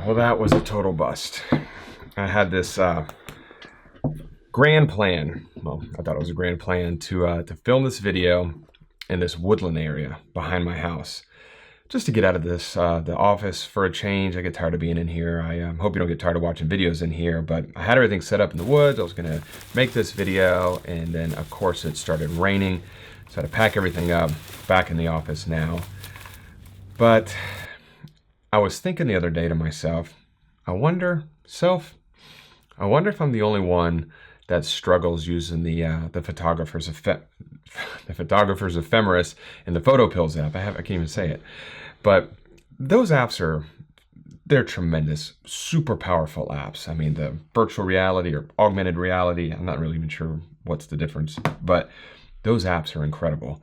Well, that was a total bust. I had this grand plan. Well, I thought it was a grand plan to film this video in this woodland area behind my house, just to get out of this the office for a change. I get tired of being in here. I hope you don't get tired of watching videos in here, but I had everything set up in the woods. I was gonna make this video, and then of course it started raining, so I had to pack everything up, back in the office now. But I was thinking the other day to myself, I wonder if I'm the only one that struggles using the photographer's ephemeris and the photo pills app. I can't even say it, but those apps they're tremendous, super powerful apps. I mean, the virtual reality or augmented reality, I'm not really even sure what's the difference, but those apps are incredible.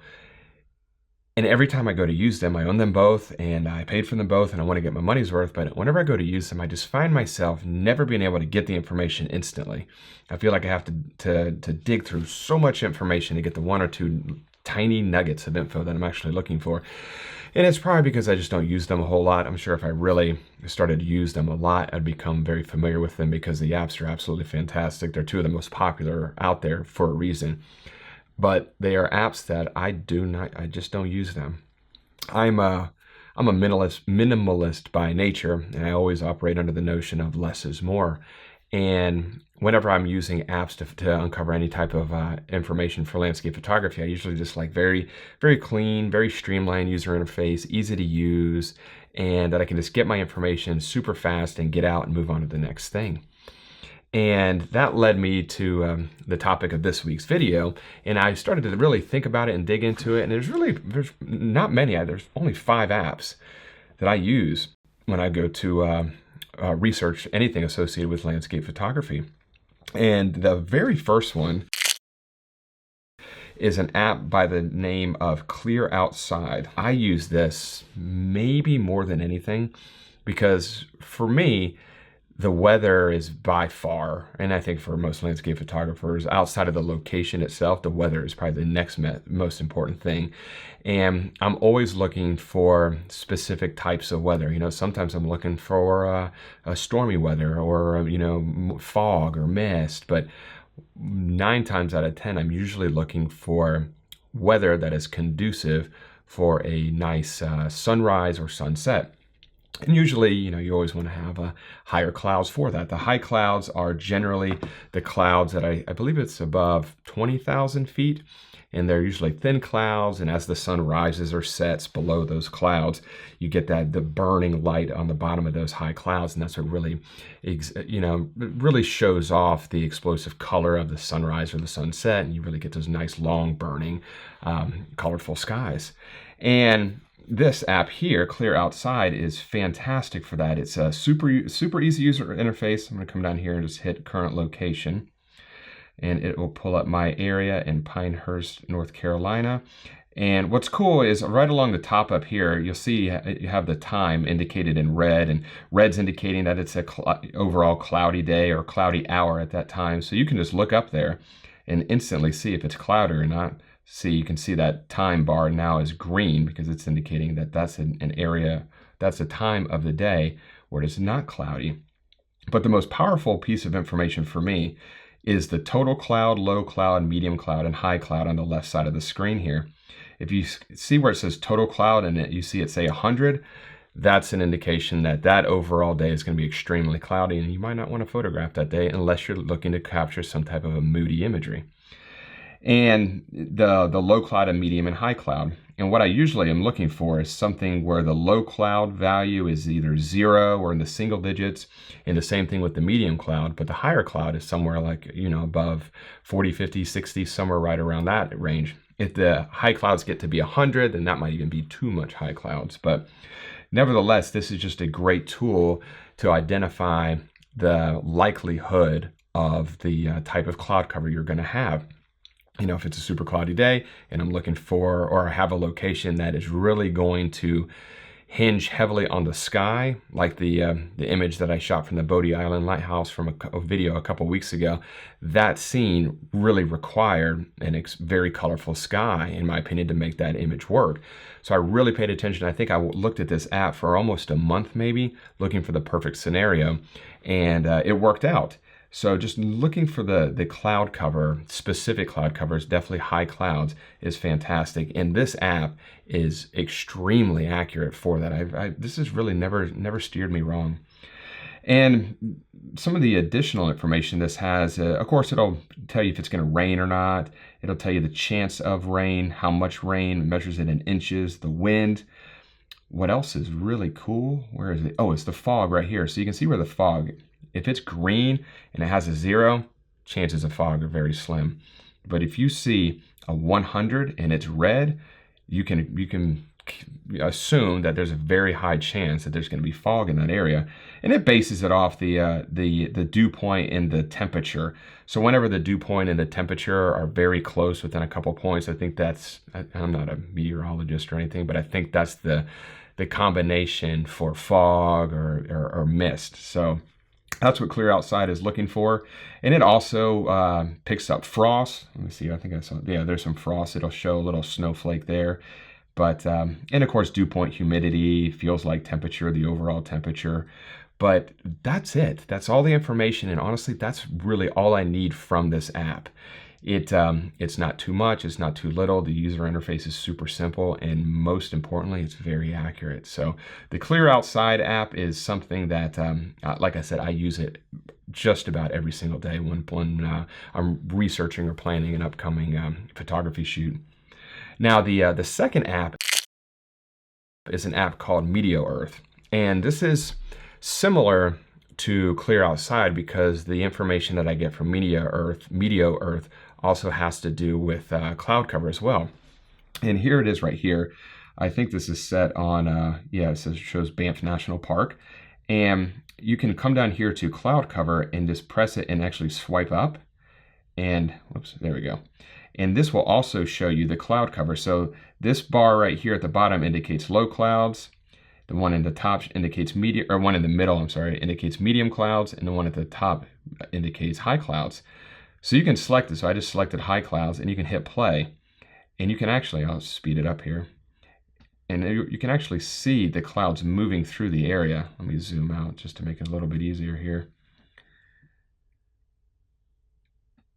And every time I go to use them, I own them both and I paid for them both and I want to get my money's worth. But whenever I go to use them, I just find myself never being able to get the information instantly. I feel like I have to dig through so much information to get the one or two tiny nuggets of info that I'm actually looking for. And it's probably because I just don't use them a whole lot. I'm sure if I really started to use them a lot, I'd become very familiar with them because the apps are absolutely fantastic. They're two of the most popular out there for a reason. But they are apps that I just don't use them. I'm a minimalist by nature, and I always operate under the notion of less is more. And whenever I'm using apps to uncover any type of information for landscape photography, I usually just like very, very clean, very streamlined user interface, easy to use, and that I can just get my information super fast and get out and move on to the next thing. And that led me to the topic of this week's video. And I started to really think about it and dig into it. And there's not many, there's only 5 apps that I use when I go to research anything associated with landscape photography. And the very first one is an app by the name of Clear Outside. I use this maybe more than anything because for me, the weather is by far, and I think for most landscape photographers, outside of the location itself, the weather is probably the next most important thing. And I'm always looking for specific types of weather. You know, sometimes I'm looking for a stormy weather or, fog or mist, but 9 times out of 10, I'm usually looking for weather that is conducive for a nice sunrise or sunset. And usually, you always want to have higher clouds for that. The high clouds are generally the clouds that I believe it's above 20,000 feet. And they're usually thin clouds. And as the sun rises or sets below those clouds, you get the burning light on the bottom of those high clouds. And that's what really, really shows off the explosive color of the sunrise or the sunset. And you really get those nice, long, burning, colorful skies. And this app here, Clear Outside, is fantastic for that. It's a super easy user interface. I'm going to come down here and just hit current location, and it will pull up my area in Pinehurst, North Carolina. And what's cool is right along the top up here, you'll see you have the time indicated in red, and red's indicating that it's a overall cloudy day or cloudy hour at that time. So you can just look up there and instantly see if it's cloudy or not. You can see that time bar now is green because it's indicating that that's an area, that's a time of the day where it is not cloudy. But the most powerful piece of information for me is the total cloud, low cloud, medium cloud, and high cloud on the left side of the screen here. If you see where it says total cloud and you see it say 100, that's an indication that overall day is going to be extremely cloudy and you might not want to photograph that day unless you're looking to capture some type of a moody imagery. And the low cloud and medium and high cloud. And what I usually am looking for is something where the low cloud value is either 0 or in the single digits, and the same thing with the medium cloud, but the higher cloud is somewhere like, above 40, 50, 60, somewhere right around that range. If the high clouds get to be 100, then that might even be too much high clouds. But nevertheless, this is just a great tool to identify the likelihood of the type of cloud cover you're going to have. If it's a super cloudy day and I'm looking for, or I have a location that is really going to hinge heavily on the sky, like the image that I shot from the Bodie Island Lighthouse from a video a couple weeks ago. That scene really required a very colorful sky, in my opinion, to make that image work. So I really paid attention. I think I looked at this app for almost a month maybe, looking for the perfect scenario, and it worked out. So just looking for the cloud cover, specific cloud covers, definitely high clouds, is fantastic. And this app is extremely accurate for that. This has really never steered me wrong. And some of the additional information this has, of course, it'll tell you if it's going to rain or not. It'll tell you the chance of rain, how much rain, it measures it in inches, the wind. What else is really cool? Where is it? Oh, it's the fog right here. So you can see where the fog, if it's green and it has a 0, chances of fog are very slim. But if you see a 100 and it's red, you can assume that there's a very high chance that there's going to be fog in that area. And it bases it off the dew point and the temperature. So whenever the dew point and the temperature are very close within a couple points, I think that's, I'm not a meteorologist or anything, but I think that's the combination for fog or mist. So that's what Clear Outside is looking for. And it also picks up frost. Let me see, I think I saw, yeah, there's some frost. It'll show a little snowflake there. But, and of course, dew point, humidity, feels like temperature, the overall temperature. But that's it. That's all the information. And honestly, that's really all I need from this app. It's not too much, it's not too little. The user interface is super simple, and most importantly, it's very accurate. So the Clear Outside app is something that, like I said, I use it just about every single day when I'm researching or planning an upcoming photography shoot. Now, the second app is an app called Meteor Earth, and this is similar to Clear Outside because the information that I get from Meteor Earth also has to do with cloud cover as well. And here it is right here. I think this is set on, yeah, it shows Banff National Park. And you can come down here to cloud cover and just press it and actually swipe up. And, whoops, there we go. And this will also show you the cloud cover. So this bar right here at the bottom indicates low clouds. The one in the top indicates medium, or one in the middle, I'm sorry, indicates medium clouds, and the one at the top indicates high clouds. So you can select this. So I just selected high clouds, and you can hit play. And you can actually, I'll speed it up here. And you can actually see the clouds moving through the area. Let me zoom out just to make it a little bit easier here.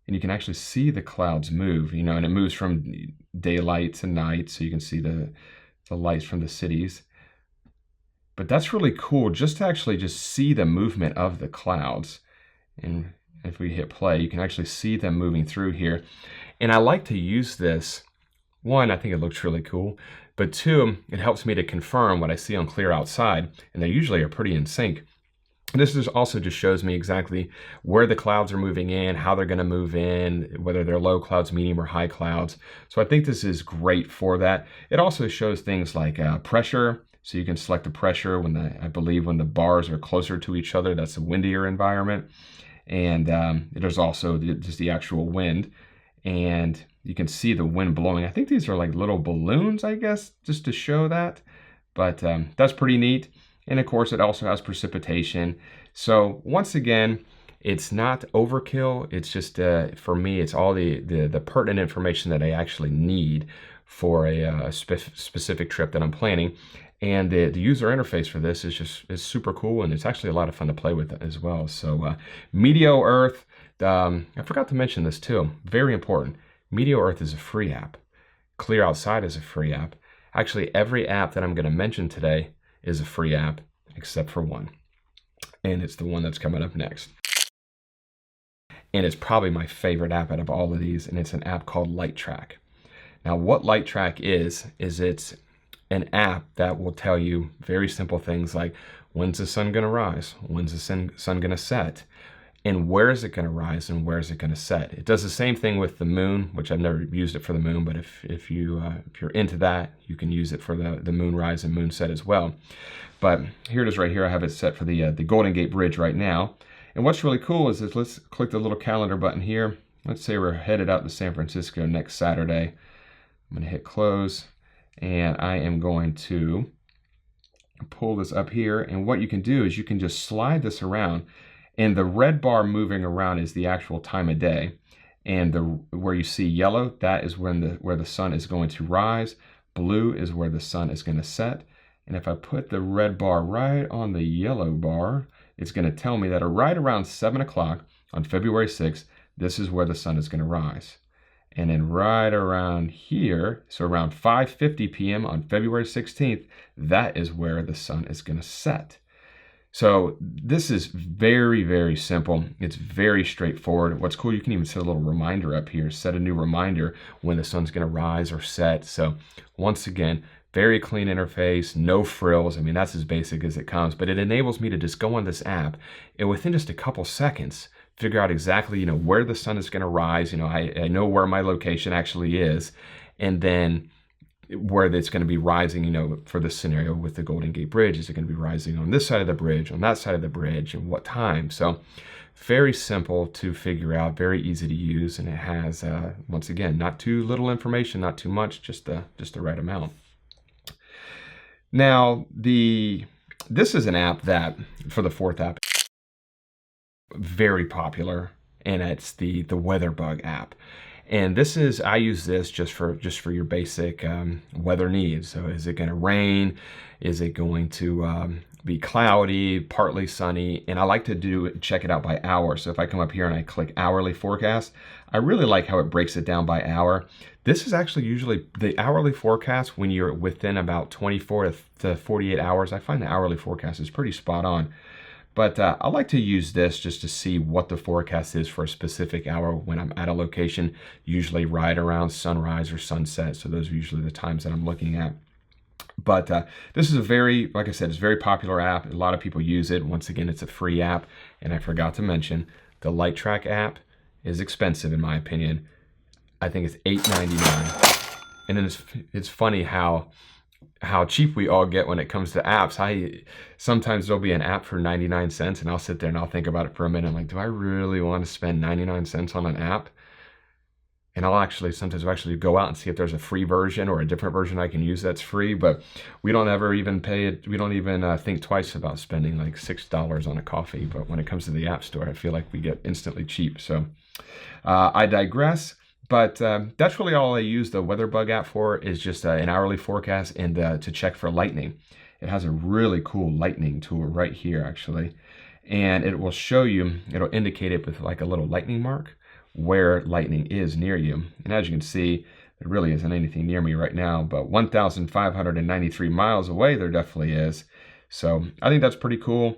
And you can actually see the clouds move, you know, and it moves from daylight to night, so you can see the lights from the cities. But that's really cool just to actually just see the movement of the clouds. And if we hit play, you can actually see them moving through here. And I like to use this. One, I think it looks really cool. But two, it helps me to confirm what I see on Clear Outside. And they usually are pretty in sync. This also just shows me exactly where the clouds are moving in, how they're going to move in, whether they're low clouds, medium, or high clouds. So I think this is great for that. It also shows things like pressure. So you can select the pressure when I believe when the bars are closer to each other, that's a windier environment. And there's also just the actual wind. And you can see the wind blowing. I think these are like little balloons, I guess, just to show that. But that's pretty neat. And of course, it also has precipitation. So once again, it's not overkill. It's just, for me, it's all the pertinent information that I actually need for a specific trip that I'm planning. And the user interface for this is super cool, and it's actually a lot of fun to play with as well. So Meteor Earth, I forgot to mention this too, very important. Meteor Earth is a free app. Clear Outside is a free app. Actually, every app that I'm going to mention today is a free app, except for one. And it's the one that's coming up next. And it's probably my favorite app out of all of these, and it's an app called LightTrack. Now, what LightTrack is it's an app that will tell you very simple things like when's the sun going to rise, when's the sun going to set, and where is it going to rise and where is it going to set. It does the same thing with the moon, which I've never used it for the moon, but if you're into that, you can use it for the moon rise and moon set as well. But here it is right here. I have it set for the Golden Gate Bridge right now. And what's really cool is let's click the little calendar button here. Let's say we're headed out to San Francisco next Saturday. I'm going to hit close. And I am going to pull this up here, and what you can do is you can just slide this around, and the red bar moving around is the actual time of day, and where you see yellow, that is where the sun is going to rise. Blue is where the sun is going to set. And if I put the red bar right on the yellow bar, it's going to tell me that right around 7 o'clock on February 6th, this is where the sun is going to rise. And then right around here, so around 5:50 p.m. on February 16th, that is where the sun is going to set. So this is very, very simple. It's very straightforward. What's cool, you can even set a little reminder up here, set a new reminder when the sun's going to rise or set. So once again, very clean interface, no frills. I mean, that's as basic as it comes, but it enables me to just go on this app and within just a couple seconds, figure out exactly, where the sun is going to rise. I know where my location actually is, and then where it's going to be rising, for this scenario with the Golden Gate Bridge. Is it going to be rising on this side of the bridge, on that side of the bridge, and what time? So very simple to figure out, very easy to use, and it has, once again, not too little information, not too much, just the right amount. Now, this is an app that, for the fourth app, very popular, and it's the WeatherBug app. And I use this just for your basic weather needs. So is it going to rain? Is it going to be cloudy, partly sunny? And I like to check it out by hour. So if I come up here and I click hourly forecast, I really like how it breaks it down by hour. This is actually usually the hourly forecast when you're within about 24 to 48 hours. I find the hourly forecast is pretty spot on. But I like to use this just to see what the forecast is for a specific hour when I'm at a location, usually right around sunrise or sunset. So those are usually the times that I'm looking at. But this is like I said, it's a very popular app. A lot of people use it. Once again, it's a free app. And I forgot to mention, the LightTrack app is expensive in my opinion. I think it's $8.99. And then it's funny how cheap we all get when it comes to apps. Sometimes there'll be an app for 99 cents and I'll sit there and I'll think about it for a minute. I'm like, do I really want to spend 99 cents on an app? And sometimes I'll actually go out and see if there's a free version or a different version I can use that's free, but we don't ever even pay it. We don't even think twice about spending like $6 on a coffee. But when it comes to the App Store, I feel like we get instantly cheap. So I digress. But that's really all I use the WeatherBug app for, is just an hourly forecast and to check for lightning. It has a really cool lightning tool right here, actually. And it will show you, it'll indicate it with like a little lightning mark where lightning is near you. And as you can see, there really isn't anything near me right now, but 1,593 miles away, there definitely is. So I think that's pretty cool.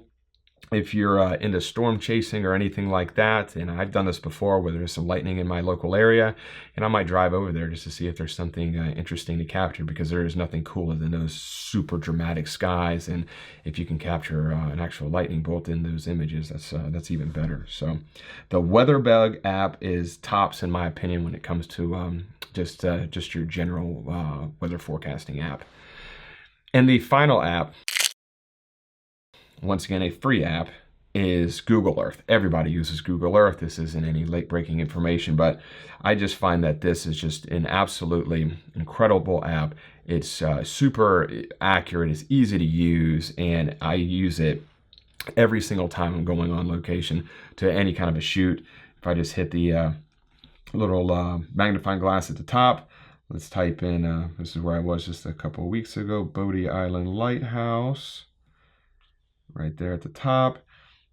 If you're into storm chasing or anything like that, and I've done this before where there's some lightning in my local area, and I might drive over there just to see if there's something interesting to capture, because there is nothing cooler than those super dramatic skies. And if you can capture an actual lightning bolt in those images, that's even better. So the WeatherBug app is tops in my opinion when it comes to just your general weather forecasting app. And the final app, once again, a free app, is Google Earth. Everybody uses Google Earth. This isn't any late-breaking information, but I just find that this is just an absolutely incredible app. It's super accurate, it's easy to use, and I use it every single time I'm going on location to any kind of a shoot. If I just hit the little magnifying glass at the top, let's type in, this is where I was just a couple of weeks ago, Bodie Island Lighthouse. Right there at the top.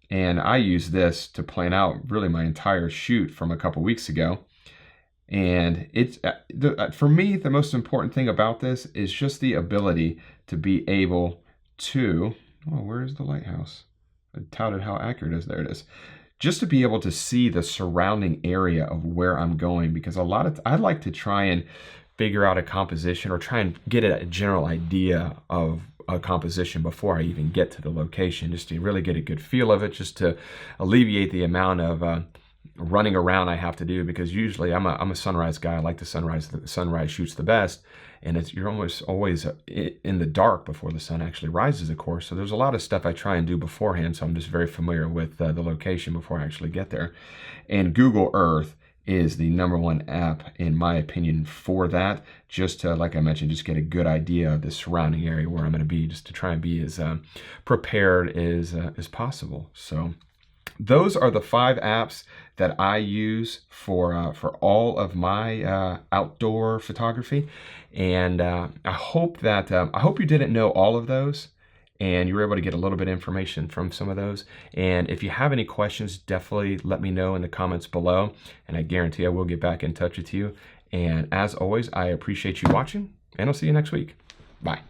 And I use this to plan out really my entire shoot from a couple weeks ago. And it's for me, the most important thing about this is just the ability to be able to, where is the lighthouse? I touted how accurate it is. There it is. Just to be able to see the surrounding area of where I'm going, because I like to try and figure out a composition or try and get a general idea of a composition before I even get to the location, just to really get a good feel of it, just to alleviate the amount of running around I have to do, because usually I'm a sunrise guy. I like the sunrise shoots the best, and you're almost always in the dark before the sun actually rises, of course. So there's a lot of stuff I try and do beforehand, so I'm just very familiar with the location before I actually get there. And Google Earth is the #1 app in my opinion for that, just to, like I mentioned, just get a good idea of the surrounding area where I'm going to be, just to try and be as prepared as possible. So those are the 5 apps that I use for all of my outdoor photography, and I hope you didn't know all of those, and you were able to get a little bit of information from some of those. And if you have any questions, definitely let me know in the comments below, and I guarantee I will get back in touch with you. And as always, I appreciate you watching, and I'll see you next week. Bye.